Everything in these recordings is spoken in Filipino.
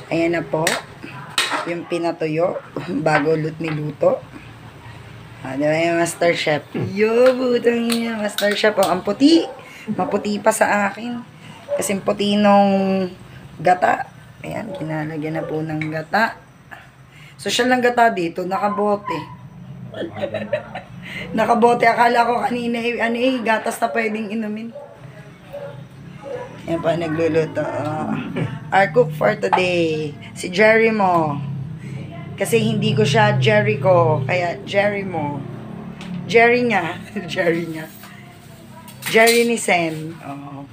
Ayan na po. Yung pinatuyo. Bago niluto. Diba yung Master Chef? Yo, butang niya. Master Chef. Oh, ang puti. Maputi pa sa akin. Kasi puti nung gata. Ayan, kinalagyan na po ng gata. Social lang gata dito. Nakabote. Nakabote. Akala ko kanina gatas na pwedeng inumin. Ayan pa, nagluluto. Our cook for today, si Jerry mo. Kasi hindi ko siya Jericho, kaya Jerry mo. Jerry niya. Jerry niya. Jerry ni Sen. Oh.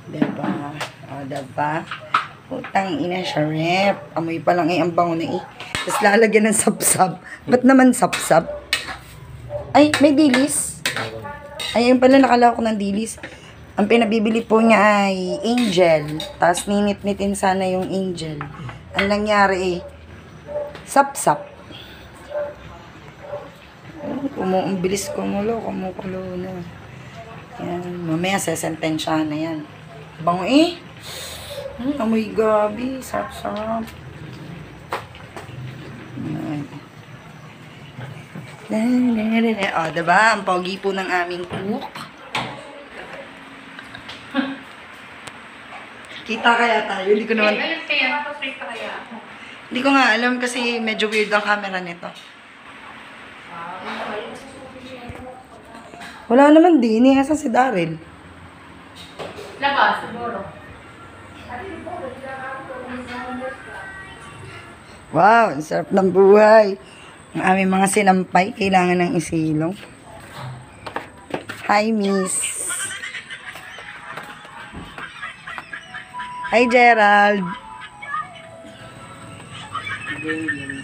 Diba? Oh, diba? Putang ina siya, rep. Amoy pa lang ang bango na eh. Tapos lalagyan ng sapsap. Ba't naman sapsap? Ay, may dilis. Ay, ayun pala, nakala ko ng dilis. Ang pinabibili po niya ay angel. Tapos ninit-nitin sana yung angel. Ang nangyari eh, sap-sap. Ang bilis kumulo na. Yan. Mamaya sesentensya na yan. Bango eh. Amoy gabi. Sarap-sarap. O, diba? Ang pogi po ng aming cook. Kita kaya tayo? Hindi ko naman... Hindi ko nga alam kasi medyo weird ang camera nito. Wala naman din eh. Asan si Daryl? Labas, siguro. Wow, ang sarap ng buhay. Ang aming mga sinampay, kailangan ng isilong. Hi, Miss. Hi, Gerald.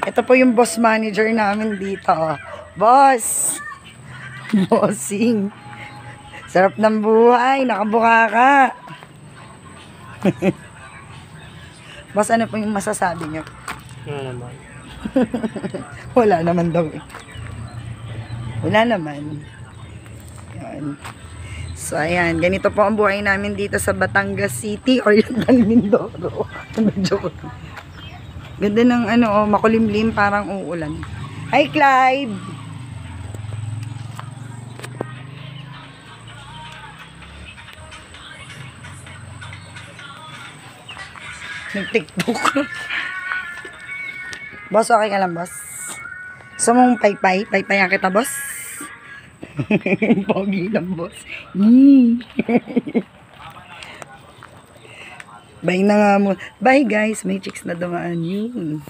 Ito po yung boss manager namin dito. Boss! Bossing. Sarap ng buhay. Nakabuka ka. Boss, ano po yung masasabi niyo? Wala naman. Wala naman daw eh. Wala naman. Yan. So, ayan. Ganito po ang buhay namin dito sa Batangas City or yung Mindoro. Joke. Ganda ng makulimlim, parang uulan. Hi, Clyde! Nag-tiktok. Boss, okay ka lang, boss? Gusto mong paypay? Paypayan kita, boss? Pogi lang, boss. Bye na nga mo. Bye, guys. May chicks na dumaan yun.